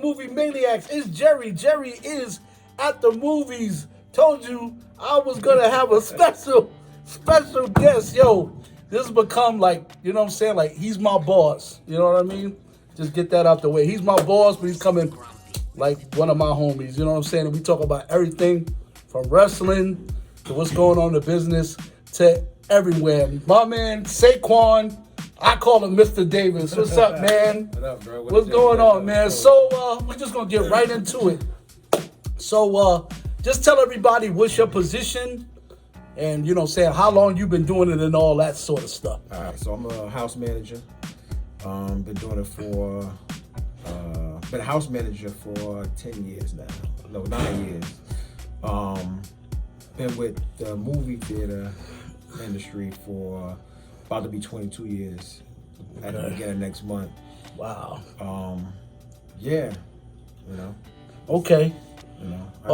movie maniacs. It's Jerry. Jerry is at the movies. Told you I was gonna have a special guest. Yo, this has become like, you know what I'm saying? Like, he's my boss. You know what I mean? Just get that out the way. He's my boss, but he's coming like one of my homies. You know what I'm saying? And we talk about everything from wrestling to what's going on in the business to everywhere. My man, Saquon, I call him Mr.Davis. What's up, man? What up, bro? What's going on, man? So, we're just going to get right into it. So, just tell everybody what's your position and, you know, saying how long you've been doing it and all that sort of stuff. All right, so I'm a house manager. Been doing it for, been a house manager for 10 years now. No, 9 years. Been with the movie theater industry for about to be 22 years at the beginning of next month. Wow. Yeah, you know. Okay. You know, I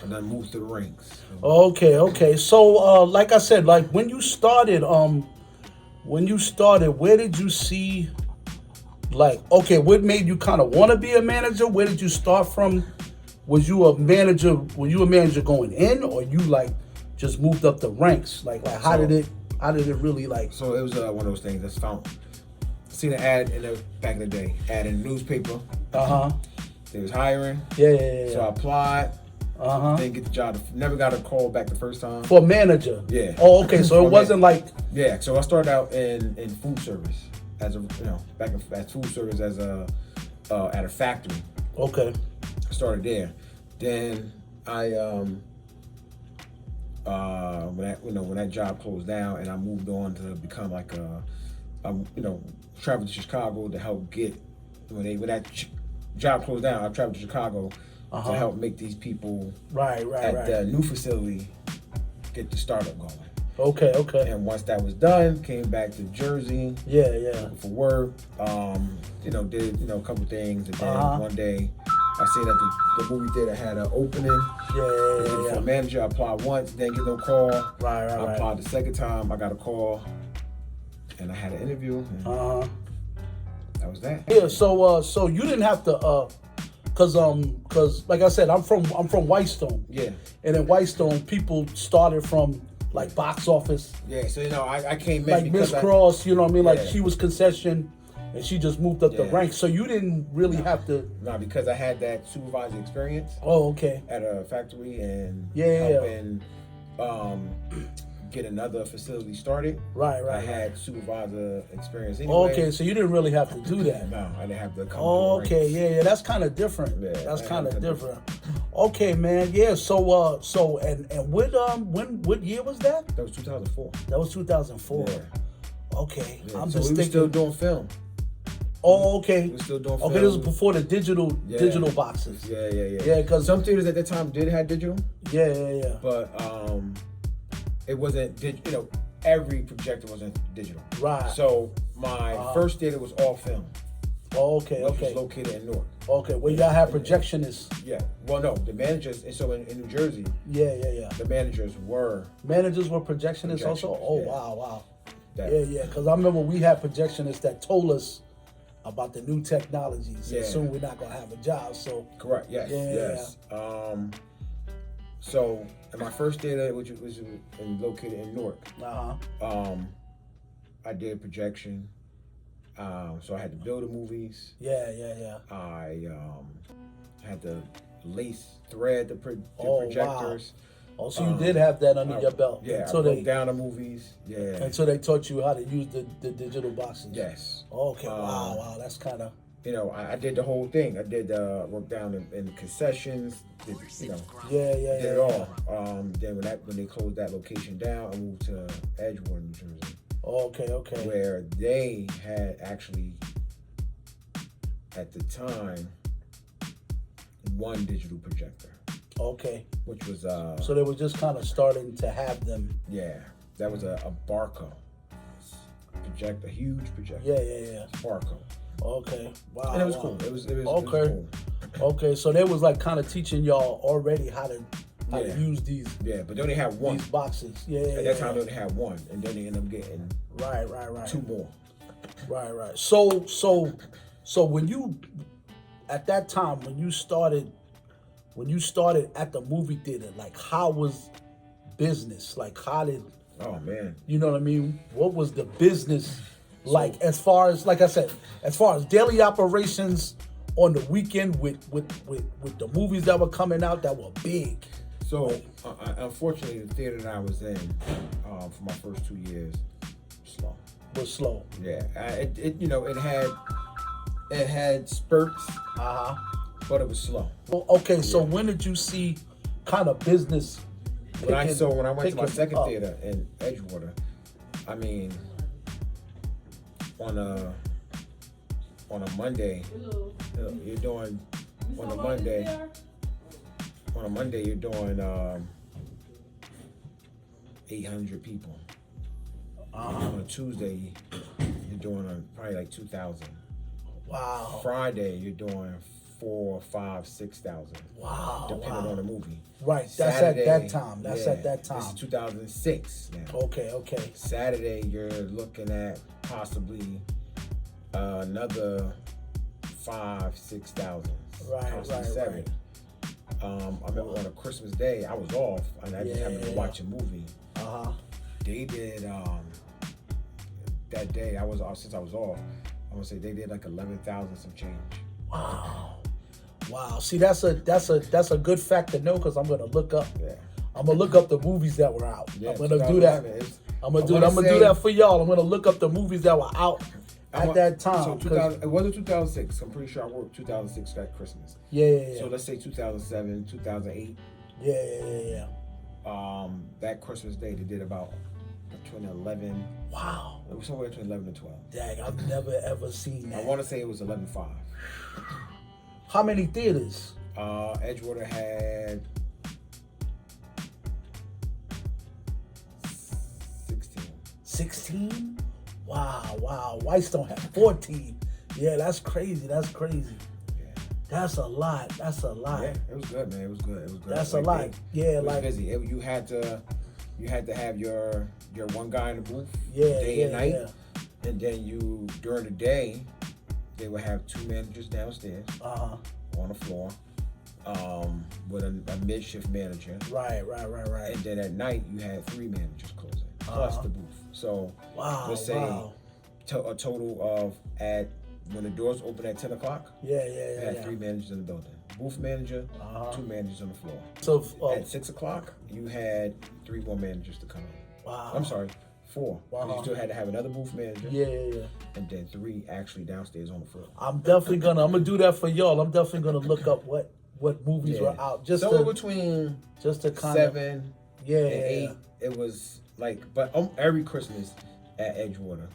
done moved through the ranks. Okay. So, like I said, like when you started, where did you see, like, okay, what made you kind of want to be a manager? Where did you start from? Were you a manager going in, or you like just moved up the ranks? Like how did it really like? So it was one of those things that's found. Seen an ad back in the day, ad in the newspaper. They was hiring. Yeah. So I applied. Didn't get the job. Never got a call back the first time. For manager. Yeah. Oh, okay. So it wasn't like. Yeah. So I started out in food service as food service as at a factory. Okay. I started there. Then I when that job closed down and I moved on to become like traveled to Chicago to help get when that job closed down. I traveled to Chicago to help make these people at the new facility get the startup going. Okay. And once that was done, came back to Jersey. Yeah. For work. Did a couple things, and then one day I seen that the movie theater had an opening. Yeah. For a manager, I applied once, didn't get no call. Right. I applied the second time, I got a call, and I had an interview. And that was that. Yeah. So you didn't have to cause like I said, I'm from Whitestone. Yeah. And in Whitestone, people started from like box office. Yeah. So I came in like because Miss Cross. You know what I mean? Like Yeah. she was concession. And she just moved up the ranks, so you didn't really have to. No, because I had that supervisory experience. Oh, okay. At a factory and helping get another facility started. Right. I had supervisor experience anyway. Okay, so you didn't really have to do that. No, I didn't have to come. Okay, yeah, that's kind of different. Yeah, that's kind of different. Okay, man. Yeah. So and what year was that? That was 2004. That was 2004. Yeah. Okay, Yeah. I'm so just we thinking. were still doing film. Oh, okay. We were still doing film. Okay, this was before the digital boxes. Yeah. Yeah, because some theaters at that time did have digital. Yeah. But it wasn't. Every projector wasn't digital. Right. So my first theater was all film. Oh, okay. Which was located in Newark. Okay, well, y'all have projectionists. Yeah. Well, no, the managers. And so in New Jersey. Yeah. The managers were projectionists also. Oh, yeah. Wow. Yeah. Because I remember we had projectionists that told us about the new technologies. Yeah. And soon we're not gonna have a job. So correct. Yes. Yeah. So in my first theater, which was located in Newark, I did projection. So I had to build the movies. Yeah. I had to thread the projectors. Wow. Oh, so you did have that under your belt. Yeah, I broke down the movies. Yeah. Until they taught you how to use the digital boxes. Yes. Okay. Wow. That's kind of. I did the whole thing. I did work down in concessions. Did it all. Then when they closed that location down, I moved to Edgewater, New Jersey. Okay. Where they had actually, at the time, one digital projector. Okay. Which was so they were just kind of starting to have them. Yeah, that was a Barco projector, huge projector. Yeah. Barco. Okay. Wow. And it was cool. It was okay. cool. Okay, so they was like kind of teaching y'all already how to use these. Yeah, but they only had one. These boxes. Yeah. At that time they only had one, and then they ended up getting right. 2 more. Right. So when you, at that time when you started at the movie theater, like how was business? Like how did Oh man. you know what I mean? What was the business like as far as, like I said, as far as daily operations on the weekend with the movies that were coming out that were big? So unfortunately, the theater that I was in for my first 2 years Was slow. Yeah, it had spurts, but it was slow. Well, okay, so when did you see kind of business? When I went to my second up? theater in Edgewater, I mean, on a Monday, you're doing on a Monday you're doing 800 people. On a Tuesday, you're doing probably like 2,000. Wow. Friday, you're doing 4, 5, 6,000. Wow. Depending on the movie. Right. Saturday, That's at that time. This is 2006 now. Okay. Saturday, you're looking at possibly another 5, 6,000. Right. 7. I remember on a Christmas Day, I was off, and I just happened to watch a movie. They did that day. I was off. Since I was off, I want to say they did like 11,000 some change. Wow. See, that's a good fact to know, because I'm gonna look up. Yeah. I'm gonna look up the movies that were out. Yeah, I'm gonna do that. I'm gonna do that for y'all. I'm gonna look up the movies that were out at that time. So it wasn't 2006. I'm pretty sure I worked 2006 that Christmas. Yeah. So let's say 2007, 2008. Yeah. That Christmas Day they did about between 11. Wow. It was somewhere between 11 and 12. Dang, I've never ever seen that. I want to say it was 11.5. How many theaters? Edgewater had 16. 16? Wow. Whitestone had 14. Yeah, that's crazy. Yeah. That's a lot. Yeah, it was good, man. It was good. That's like a lot. It was busy. You had to have your one guy in the booth day and night, and then during the day they would have 2 managers downstairs on the floor with a mid-shift manager. Right. And then at night you had 3 managers closing plus the booth. So let's say a total of when the doors open at 10 o'clock, you had 3 managers in the building. Booth manager, 2 managers on the floor. So at 6 o'clock, you had 3 more managers to come in. Wow. I'm sorry, 4. You still had to have another booth manager. Yeah. And then 3 actually downstairs on the floor. I'm gonna do that for y'all. I'm definitely gonna look up what movies were out. Just somewhere between kind 7 and 8. Yeah. It was like, but every Christmas at Edgewater.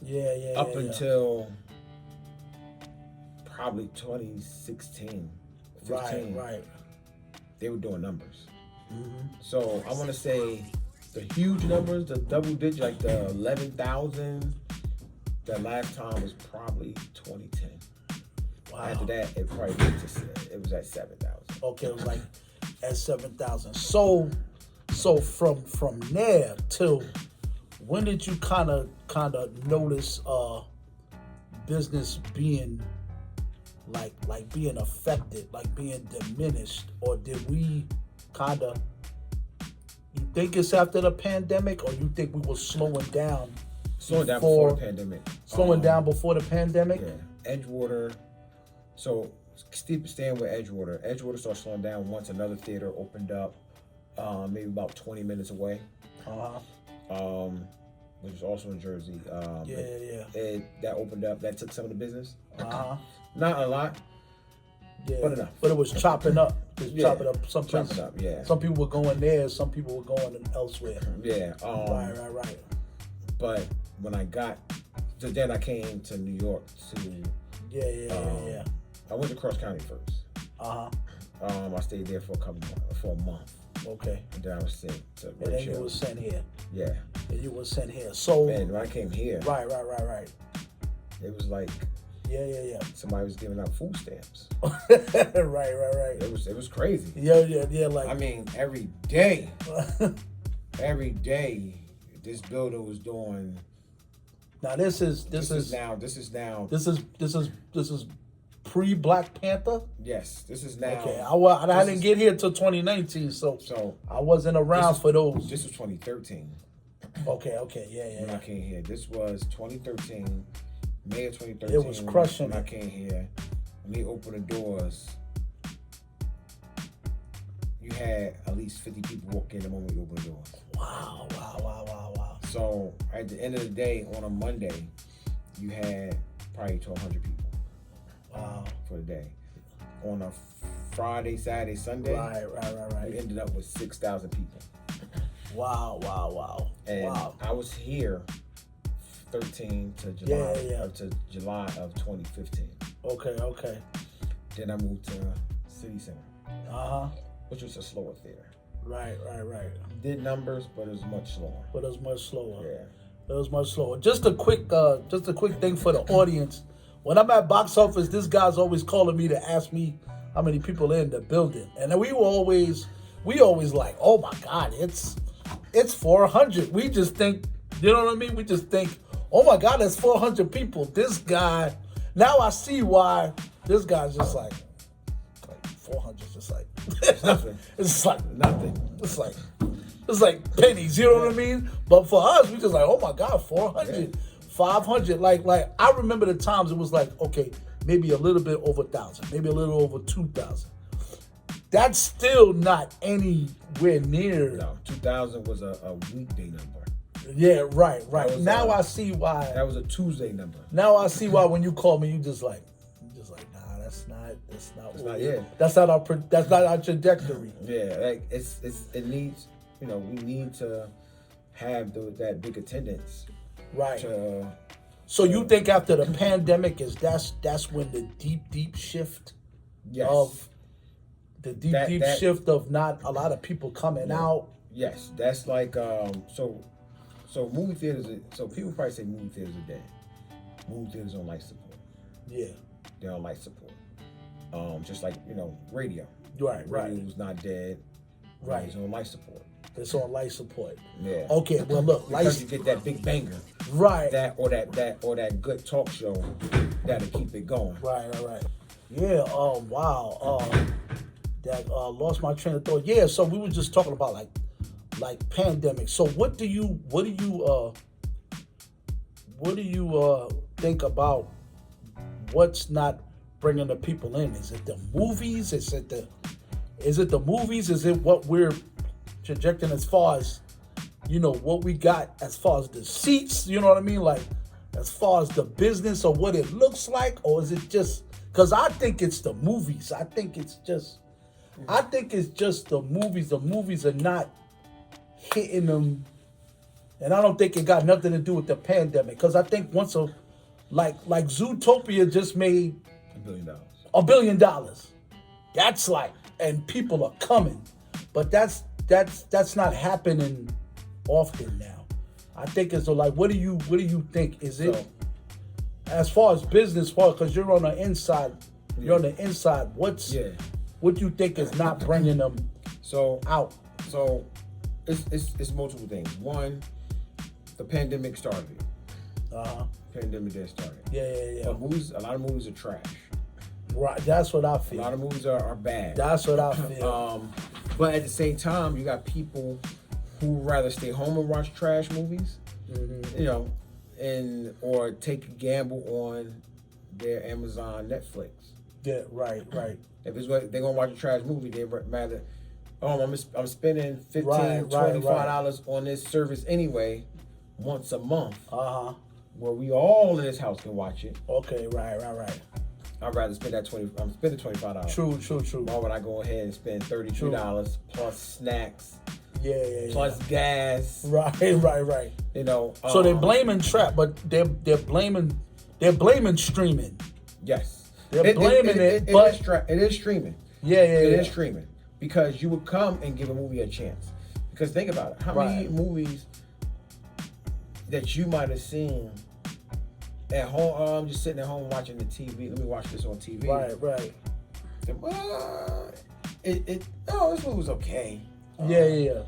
Yeah. Up until probably 2016, 15. Right. They were doing numbers. So I want to say the huge numbers, the double digit, like the 11,000. The last time was probably 2010. Wow. After that, it probably it was at 7,000. Okay, it was like at 7,000. So from there till when did you kind of notice business being like being affected, like being diminished, or did we kind of? You think it's after the pandemic, or you think we were slowing down? Slowing down before the pandemic. Slowing down before the pandemic? Yeah. Edgewater. So, staying with Edgewater. Edgewater started slowing down once another theater opened up, maybe about 20 minutes away. Which is also in Jersey. That opened up. That took some of the business. Not a lot. Yeah. But enough. But it was chopping up. Chopping up. Some people were going there. Some people were going elsewhere. Yeah. Right. But when I then I came to New York to. Yeah. I went to Cross County first. I stayed there for a month. Okay. And then I was sent to And then you was sent here. Yeah. And you was sent here. So. Man, when I came here. Right. It was like. Yeah. Somebody was giving out food stamps. Right. It was crazy. Yeah. Like. I mean, every day, this builder was doing. Now this is pre-Black Panther? Yes, this is now. Okay, I didn't get here till 2019, so I wasn't around for those. This was 2013. Okay, yeah. When I came here, this was 2013, May of 2013. It was crushing. When I came here, when they opened the doors, you had at least 50 people walk in the moment you opened the doors. Wow. So at the end of the day, on a Monday, you had probably 1,200 people. Wow. For the day. On a Friday, Saturday, Sunday, right. we ended up with 6,000 people. Wow. And I was here 13 to July, to July of 2015. Okay. Then I moved to City Center, which was a slower theater. Right. Did numbers, but it was much slower. Yeah. It was much slower. Just a quick thing for the audience. When I'm at box office, this guy's always calling me to ask me how many people are in the building, and we always like, oh my God, it's 400. We just think, you know what I mean? We just think, oh my God, that's 400 people. This guy, now I see why this guy's just like 400 is just like nothing. It's like nothing. It's like pennies, you know what I mean? But for us, we just like, oh my God, 400, 500. Like I remember the times it was like, okay, maybe a little bit over 1,000, maybe a little over 2,000. That's still not anywhere near. No, 2,000 was a weekday number. Yeah, right. Now I see why. That was a Tuesday number. Now I see why when you call me, you just like, nah, that's not our trajectory. Yeah, like it needs, we need to have that big attendance. Right. So you think after the pandemic that's when the deep shift of the deep shift of not a lot of people coming out? Yes, that's like so movie theaters. So people probably say movie theaters are dead. Movie theaters on life support. Yeah, they're on life support. Just like radio. Right. Radio's not dead. Right. It's on life support. It's on life support. Yeah. Okay. Well, look, because you get that big banger. Right. That good talk show that'll keep it going. Right. Yeah. Wow. That lost my train of thought. Yeah. So we were just talking about like pandemic. So what do you think about what's not bringing the people in? Is it the movies? Is it the movies? Is it what we're projecting as far as what we got as far as the seats? You know what I mean? Like as far as the business or what it looks like, or is it just? Because I think it's the movies. I think it's just the movies. The movies are not hitting them, and I don't think it got nothing to do with the pandemic. Because I think like Zootopia just made $1 billion. That's like, and people are coming, but that's not happening often now. I think it's like, what do you think? Is it as far as business part? Because you're on the inside. You're on the inside. What do you think is not bringing them out? So it's multiple things. One, the pandemic started. Pandemic did start. Yeah. But a lot of movies are trash. Right, that's what I feel. A lot of movies are bad. That's what I feel. But at the same time, you got people who rather stay home and watch trash movies, or take a gamble on their Amazon, Netflix. Yeah, right. If they're gonna watch a trash movie, they rather, I'm spending $15, $25 on this service anyway, once a month. Where we all in this house can watch it. Okay, right. I'd rather spend that I'm spending $25. True. Why would I go ahead and spend $32 plus snacks? Yeah. Plus gas. Right. So they're blaming trap, but they're blaming streaming. Yes. They're blaming it, but it is streaming. Yeah. It is streaming because you would come and give a movie a chance. Because think about it, how many movies that you might have seen at home? I'm just sitting at home watching the TV. Let me watch this on TV. Right. This movie was okay. Yeah.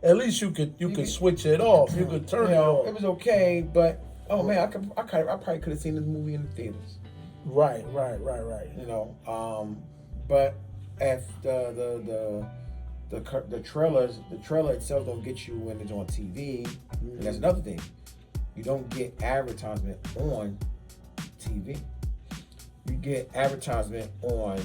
At least you could switch it off. You could turn it off. It was okay, but man, I probably could have seen this movie in the theaters. Right. You know, but if the trailer itself don't get you when it's on TV. And that's another thing. You don't get advertisement on TV. You get advertisement on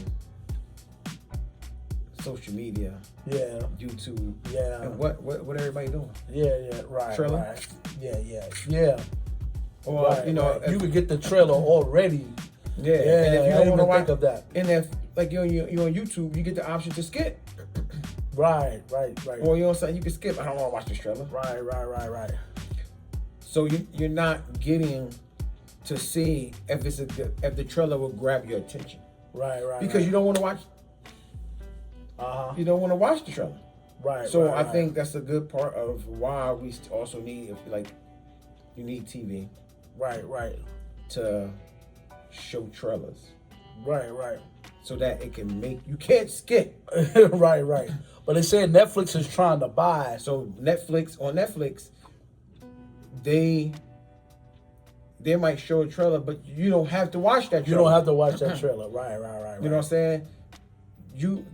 social media. Yeah. YouTube. Yeah. And what everybody doing? Yeah. Right. Trailer. Right. Yeah. Or right, you know, you would get the trailer already. Yeah. And if you don't want to think of that. And if like you're on YouTube, you get the option to skip. Right. Or you know what I'm saying, you can skip. I don't want to watch this trailer. Right. So you're not getting to see if the trailer will grab your attention. Right. Because you don't want to watch. You don't want to watch the trailer. Right. So I think that's a good part of why we also need, you need TV. Right. To show trailers. Right. So that it can you can't skip. Right. But they say Netflix is trying to buy. So on Netflix, they might show a trailer, but you don't have to watch that trailer. You don't have to watch that trailer. Right. You know what I'm saying?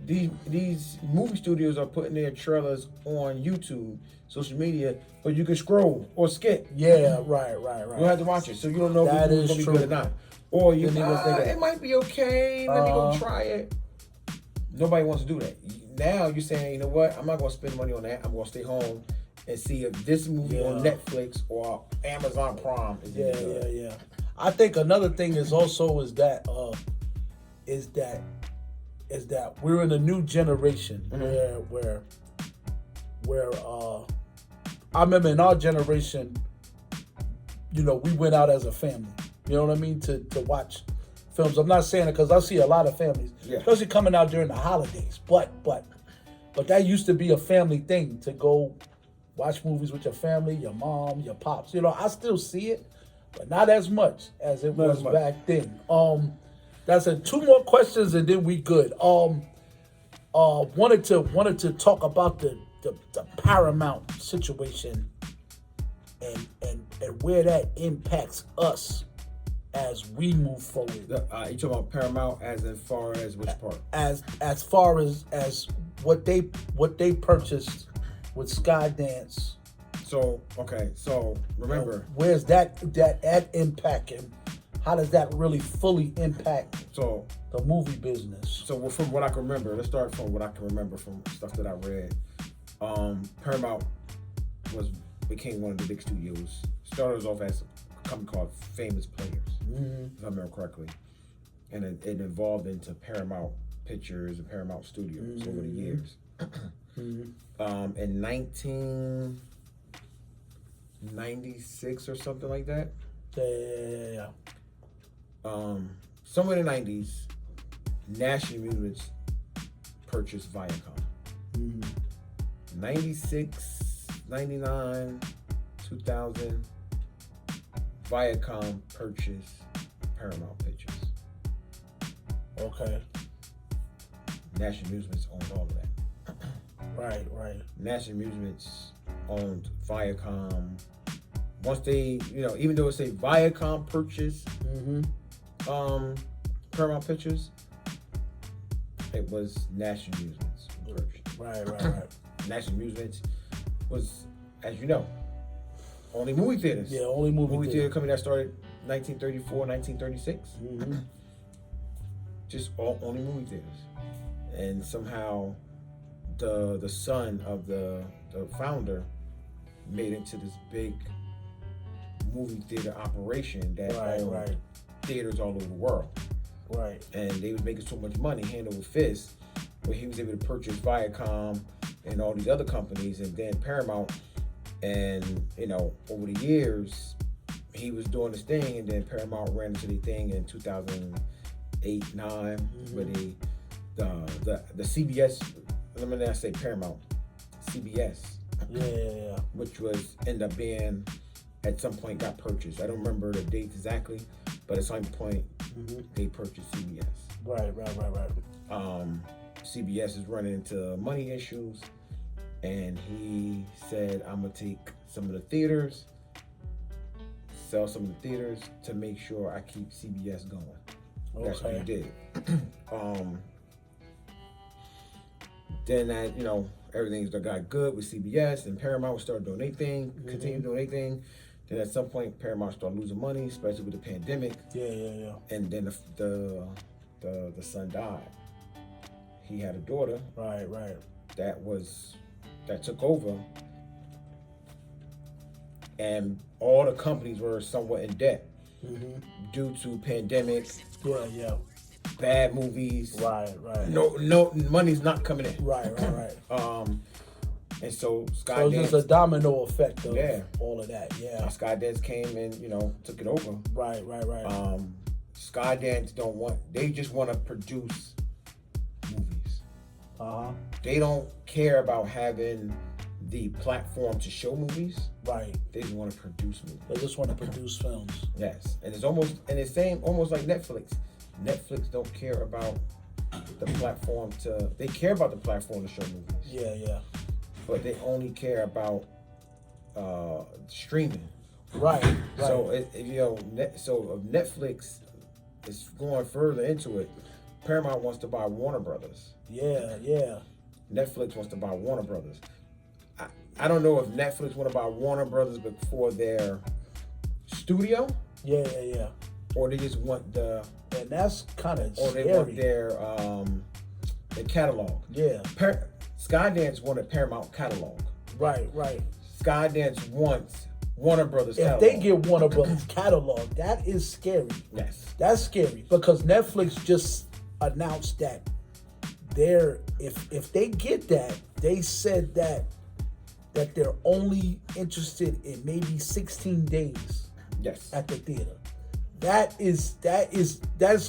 These movie studios are putting their trailers on YouTube, social media, but you can scroll or skip. Yeah, right. You don't have to watch it, so you don't know if it's going to be good or not. Or you it might be okay. Let me go try it. Nobody wants to do that. Now you're saying, you know what? I'm not going to spend money on that. I'm going to stay home and see if this movie on Netflix or Amazon Prime is good. Yeah. I think another thing is that we're in a new generation where I remember in our generation, you know, we went out as a family. You know what I mean? To watch films. I'm not saying it because I see a lot of families, especially coming out during the holidays. But that used to be a family thing, to go watch movies with your family, your mom, your pops. You know, I still see it, but not as much as it was back then. That's it. 2 more questions and then we good. Wanted to talk about the Paramount situation and where that impacts us as we move forward. You talking about Paramount as far as which part? As far as what they purchased with Skydance. So remember, where's that impact, and how does that really fully impact the movie business? So from what I can remember, let's start from what I can remember from stuff that I read. Paramount became one of the big studios. Started off as a company called Famous Players, if I remember correctly, and it evolved into Paramount Pictures and Paramount Studios over the years. In 1996 or something like that. Yeah. Somewhere in the 90s, National Amusements purchased Viacom. 96, 99, 2000, Viacom purchased Paramount Pictures. Okay. National Amusements owned all of that. Right. National Amusements owned Viacom. Once they, even though it say Viacom purchased Paramount Pictures, it was National Amusements who purchased. Right. National Amusements was, as you know, only movie theaters. Yeah, only movie theater company that started 1934, 1936. Just only movie theaters. And somehow the son of the founder made it to this big movie theater operation that owned theaters all over the world. Right. And they was making so much money hand over fist, where he was able to purchase Viacom and all these other companies, and then Paramount. And over the years, he was doing his thing, and then Paramount ran into the thing in 2008, 9, where the CBS. Let me not say Paramount, CBS. Yeah. Which ended up being, at some point, got purchased. I don't remember the date exactly, but at some point they purchased CBS. Right. CBS is running into money issues, and he said, I'm gonna take some of the theaters, sell some of the theaters to make sure I keep CBS going. That's what he did. Then that, everything's got good with CBS, and Paramount would start doing their thing, continue doing their thing. Then at some point, Paramount started losing money, especially with the pandemic. Yeah. And then the son died. He had a daughter. Right. That took over, and all the companies were somewhat in debt due to pandemic. Yeah. Bad movies. Right. No, money's not coming in. Right. And so Skydance. So there's a domino effect of all of that. Yeah. Skydance came and took it over. Right. Skydance they just want to produce movies. They don't care about having the platform to show movies. Right. They just want to produce movies. They just want to produce films. Yes, and it's almost like Netflix. Netflix don't care about the platform they care about the platform to show movies. Yeah. But they only care about streaming. Right. So if Netflix is going further into it, Paramount wants to buy Warner Brothers. Yeah. Netflix wants to buy Warner Brothers. I don't know if Netflix want to buy Warner Brothers before their studio. Yeah. Or they just want and that's kind of or scary. they want their catalog. Yeah. Skydance wanted Paramount catalog. Right. Skydance wants Warner Brothers catalog. If they get Warner Brothers catalog, that is scary. Yes. That's scary because Netflix just announced that if they get that, they said that they're only interested in maybe 16 days. Yes. At the theater. That's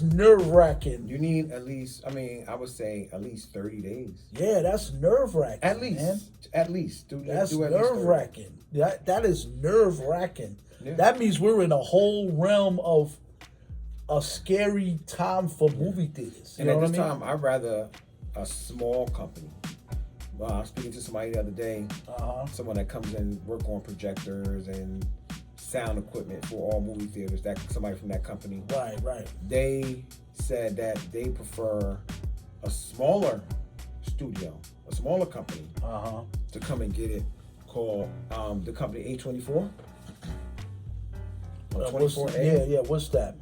nerve-wracking. You need at least, I would say at least 30 days. Yeah, that's nerve-wracking. At least. Man. At least. That's nerve-wracking. That is nerve-wracking. Yeah. That means we're in a whole realm of a scary time for movie theaters. And at this time, I'd rather a small company. Well, I was speaking to somebody the other day, someone that comes in, work on projectors and sound equipment for all movie theaters, somebody from that company. Right. They said that they prefer a smaller studio, a smaller company to come and get it, called the company A24. What's that?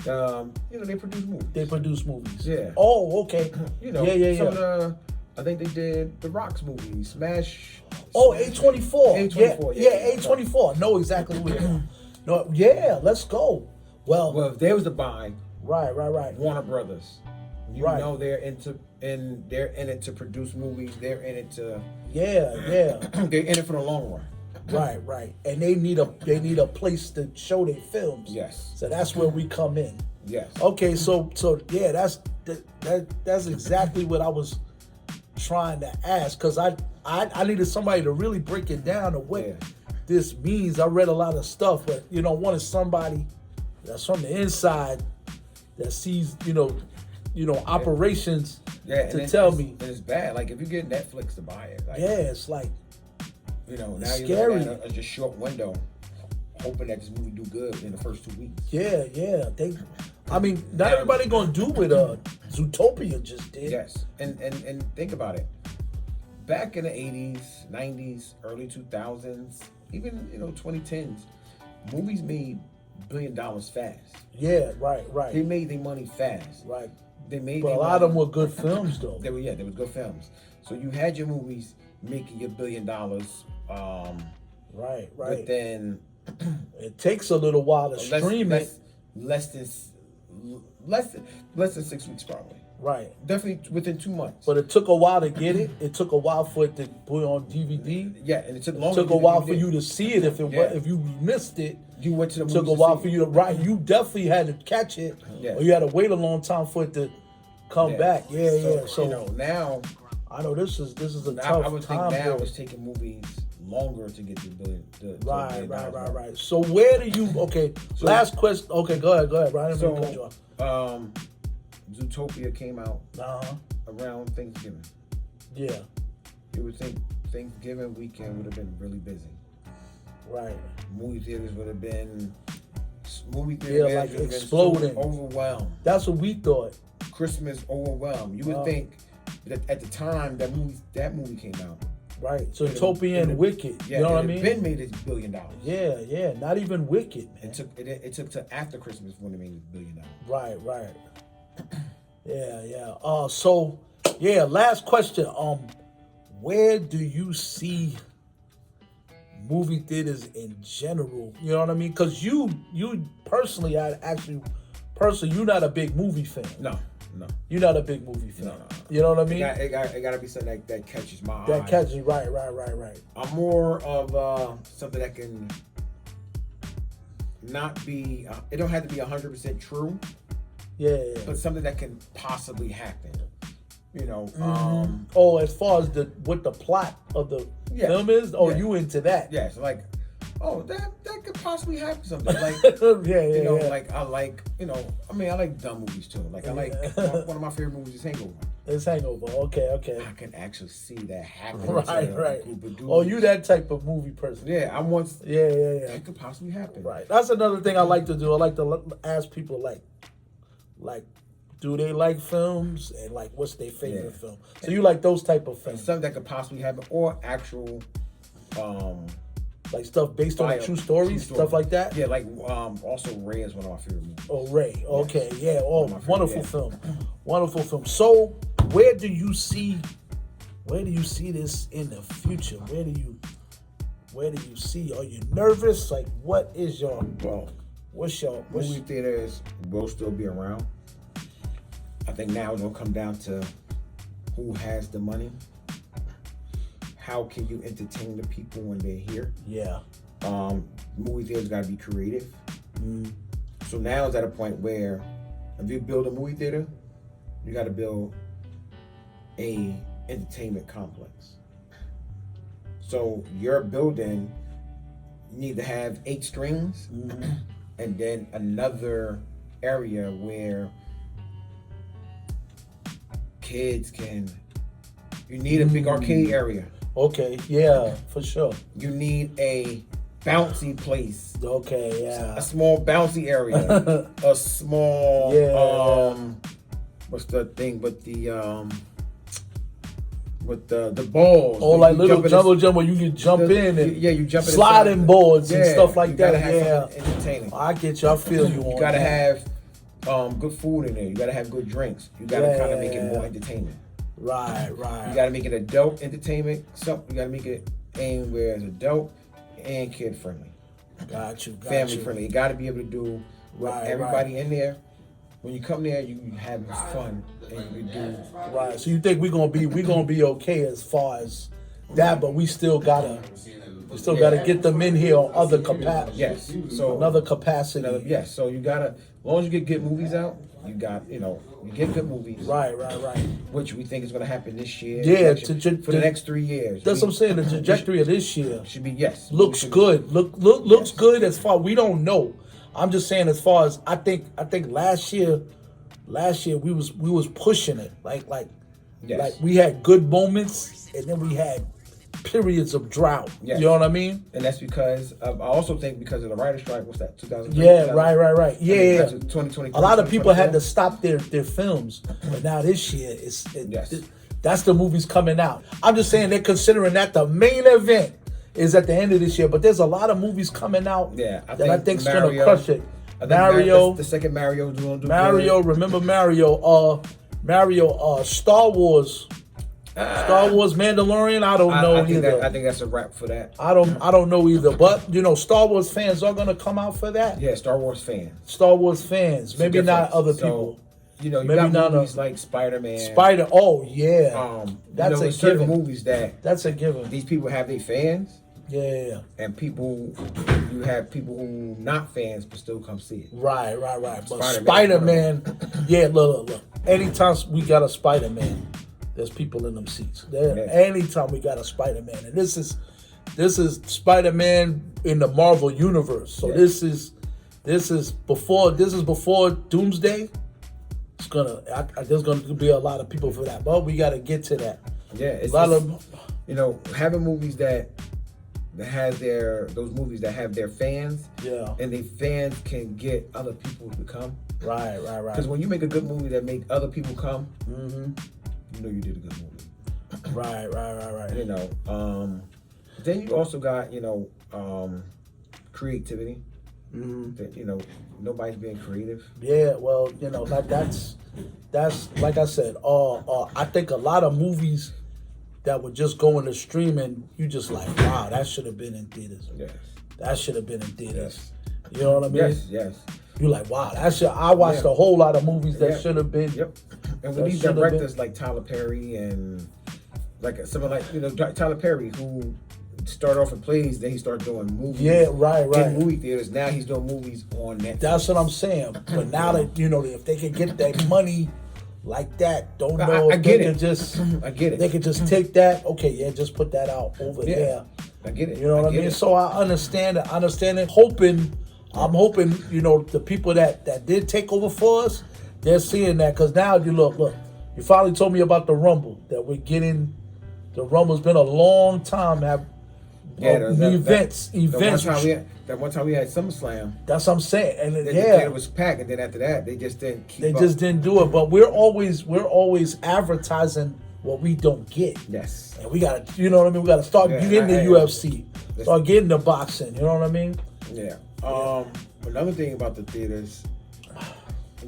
They produce movies. They produce movies. Yeah. Oh, okay. Yeah. I think they did the Rocks movie, Smash. Oh, A24. A24. Yeah, A24. I know exactly what it is. No, yeah, let's go. Well, if they was to buy, right. Warner Brothers, they're in it to produce movies. They're in it to they're in it for the long run. Right. And they need a place to show their films. Yes. So that's where we come in. Yes. Okay, so yeah, that's exactly what I was trying to ask, because I needed somebody to really break it down of what this means. I read a lot of stuff, but wanted somebody that's from the inside that sees operations to tell me. And it's bad. Like if you get Netflix to buy it, it's like now it's you're scary. looking at a just short window, hoping that this movie do good in the first 2 weeks. Yeah. Not everybody gonna do what Zootopia just did. Yes, and think about it. Back in the 80s, 90s, early 2000s, even 2010s, movies made $1 billion fast. Yeah, right. They made their money fast. Right. They made. But a lot of them were good films, though. They were good films. So you had your movies making your $1 billion. Right. But then it takes a little while to stream it. Less than 6 weeks, probably. Right. Definitely within 2 months. But it took a while to get it. It took a while for it to put on DVD. Yeah, and it took longer. It took a while for you to see it. If you missed it, you went to the. It took a while for you to You definitely had to catch it, or you had to wait a long time for it to come back. Yeah. So now, I know this is a tough time. I would think now it's taking movies longer to get to $1 billion. Right. So where do you? Okay, last question. Okay, go ahead, Brian. Zootopia came out around Thanksgiving. Yeah. You would think Thanksgiving weekend would have been really busy. Right. Movie theaters would have been movie theater like exploding, so overwhelmed. That's what we thought. Christmas overwhelmed. You would think that at the time that movie came out. Right, so Zootopia and Wicked. Yeah, you know what I mean? Ben made $1 billion. Yeah, not even Wicked. Man. It took to after Christmas when it made $1 billion. Right. Yeah. So last question. Where do you see movie theaters in general? You know what I mean? Because you personally, you're not a big movie fan. No. You're not a big movie fan. No. You know what I mean? It got to be something that catches my eye. That catches, right. I'm more of something that can not be. It don't have to be 100% true. Yeah. But something that can possibly happen. You know. As far as what the plot of the film is. You into that? Yeah. So like, that could possibly happen something. Like, like I like, I like dumb movies too. Like I like one of my favorite movies is Hangover. It's Hangover. Okay. I can actually see that happen. Right. You that type of movie person? Yeah, I want. Yeah. That could possibly happen. Right. That's another thing I like to do. I like to ask people like, do they like films and like what's their favorite film? So you like those type of films? Something that could possibly happen, or actual, like stuff based on true stories, stuff like that. Yeah, like also Ray is one of my favorite movies. Oh, Ray. Okay, yeah. Oh, wonderful film. Wonderful film. So, where do you see this in the future? Where do you see? Are you nervous? Like, what is your movie theaters will still be around. I think now it's gonna come down to who has the money. How can you entertain the people when they're here? Yeah. Movie theaters got to be creative. So now it's at a point where if you build a movie theater, you got to build a entertainment complex. So your building, you need to have 8 strings, and then another area where kids can. You need a big arcade area. Okay, yeah, for sure. You need a bouncy place. Okay, yeah. A small bouncy area. A small what's the thing with the balls. Oh, like little jump where you can jump in and you jump in sliding boards and stuff like that. Have entertaining. I get you. I feel you. You gotta have good food in there. You gotta have good drinks. You gotta kind of make it more entertainment. Right. You gotta make it adult entertainment. You gotta make it aimed where it's adult and kid friendly. Got you. Family friendly. You gotta be able to do everybody in there. When you come there, you have fun and you do. Right. So you think we're gonna be okay as far as that, but we still gotta get them in here on other capacity. Yes. So another capacity. Yes. So you gotta, as long as you get good movies out, you get good movies. Right. Which we think is going to happen this year. Yeah, for the next 3 years. That's what I'm saying. The trajectory of this year should be looks good. Looks good as far. We don't know. I'm just saying as far as I think last year we was pushing it like we had good moments and then we had periods of drought. Yes. You know what I mean? And that's because I also think because of the writer's strike. What's that? 2003? Yeah, right. Yeah. 2020. A lot of people had to stop their films, but now this year that's the movies coming out. I'm just saying they're considering that the main event is at the end of this year, but there's a lot of movies coming out that I think's gonna crush it. Mario, the second Mario is gonna do Mario. Good. Remember Mario? Star Wars. Star Wars Mandalorian, I don't know either. I think that's a wrap for that. I don't know either. But Star Wars fans are gonna come out for that. Yeah, Star Wars fans. Maybe not other people. You got movies like Spider-Man. Oh yeah. That's a given. Movies that's a given. These people have their fans. Yeah. And you have people who not fans but still come see it. Right. But Spider-Man, look. Anytime we got a Spider-Man, there's people in them seats. Anytime we got a Spider-Man, and this is Spider-Man in the Marvel universe. So this is before Doomsday. There's gonna be a lot of people for that, but we got to get to that. Yeah, it's a lot of having movies that that has those movies that have their fans. Yeah. And the fans can get other people to come. Right. Because when you make a good movie that make other people come, you know you did a good movie. Right. You know, then you also got, you know, creativity. That, you know, nobody's being creative. Yeah, well, you know, that's like I said. I think a lot of movies that would just go into streaming, you just like, wow, that should have been in theaters. Yes. That should have been in theaters. Yes. You know what I mean? Yes. You're like, wow, I watched a whole lot of movies that should have been. Yep. And with these directors like Tyler Perry and like someone like, you know, Tyler Perry, who started off in plays, then he started doing movies. Yeah, right. In movie theaters. Now he's doing movies on Netflix. That's what I'm saying. But now that, you know, if they can get that money like that, don't know if they can just I get it. They could just take that, okay, yeah, just put that out over there. I get it. You know what I mean? So I understand it. I'm hoping, you know, the people that did take over for us, they're seeing that. Because now you look, you finally told me about the Rumble, that we're getting, the Rumble's been a long time. Events. That one time we had SummerSlam. That's what I'm saying. And the theater was packed, and then after that, they just didn't keep up. Just didn't do it. But we're always advertising what we don't get. Yes. And we gotta, you know what I mean? We gotta start getting the UFC. Start getting the boxing. You know what I mean? Yeah. Another thing about the theaters,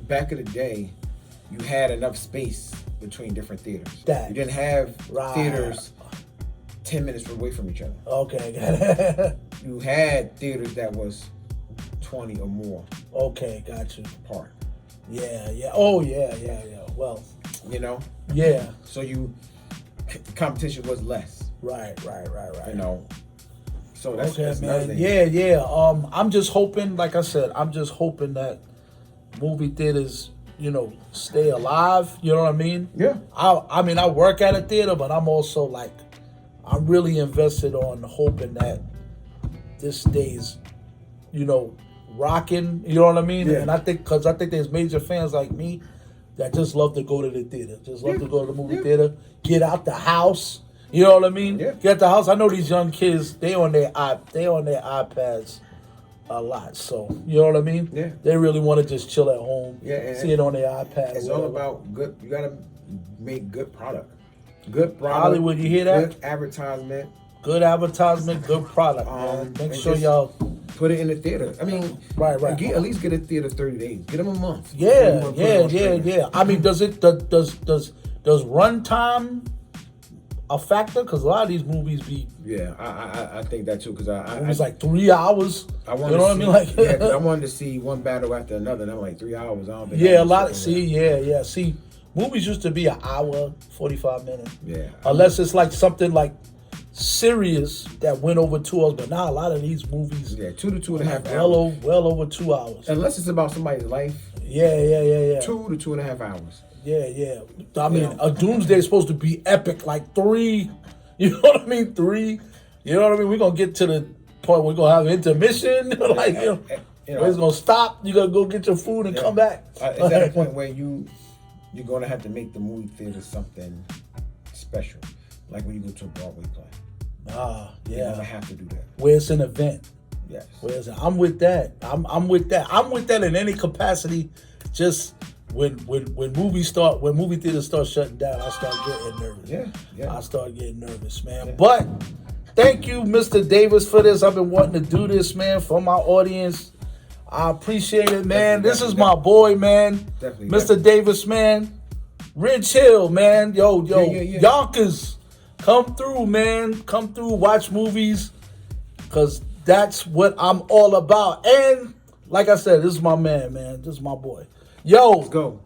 back in the day, you had enough space between different theaters. You didn't have theaters 10 minutes away from each other. Okay. You had theaters that was 20 or more. Okay, got you. Apart. Yeah. Oh, yeah. Well, you know. Yeah. So competition was less. Right. You know. So that's man. Yeah. I'm just hoping, like I said, that movie theaters, you know, stay alive. You know what I mean? Yeah. I mean, I work at a theater, but I'm also like, I'm really invested on hoping that this stays, you know, rocking. You know what I mean? Yeah. And I think there's major fans like me that just love to go to the theater, just love to go to the movie theater, get out the house. You know what I mean? Yeah. Get out the house. I know these young kids, they on their iPads a lot. So you know what I mean? Yeah. They really want to just chill at home. Yeah. See it on their iPad. It's all about good. You gotta make good product. Good product. Hollywood, you hear that? Good advertisement. Good advertisement, good product, man. Make sure y'all put it in the theater. I mean, right. At least get a theater 30 days. Get them a month. Yeah. I mean, does runtime a factor? Because a lot of these movies be. Yeah, I think that too. Because it was like 3 hours. I you know what I mean? Like, I wanted to see one battle after another, and I'm like 3 hours. I don't think. Yeah, a lot. See, movies used to be an hour, 45 minutes. Yeah. Unless it's like something like serious that went over 2 hours, but now a lot of these movies. Yeah, 2 to 2.5 hours. Well over 2 hours. Unless it's about somebody's life. Yeah. 2 to 2.5 hours. Yeah. I mean, a Doomsday is supposed to be epic, like 3. You know what I mean? 3. You know what I mean? We're gonna get to the point where we're gonna have intermission. Like, it's gonna stop. You gotta go get your food and come back. It's at a point where you're gonna have to make the movie theater something special, like when you go to a Broadway play. You're gonna have to do that. Where it's an event. Yes. I'm with that. I'm with that. I'm with that in any capacity. Just when movie theaters start shutting down, I start getting nervous. Yeah. I start getting nervous, man. Yeah. But thank you, Mr. Davis, for this. I've been wanting to do this, man, for my audience. I appreciate it, man. This is my boy, man. Definitely. Mr. Davis, man. Ridge Hill, man. Yo. Yonkers. Come through, man. Come through, watch movies. Because that's what I'm all about. And like I said, this is my man. This is my boy. Let's go.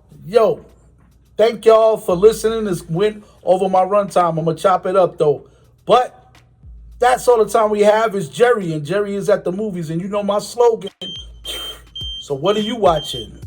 Thank y'all for listening. This went over my runtime. I'm going to chop it up, though. But that's all the time we have is Jerry. And Jerry is at the movies. And you know my slogan. So what are you watching?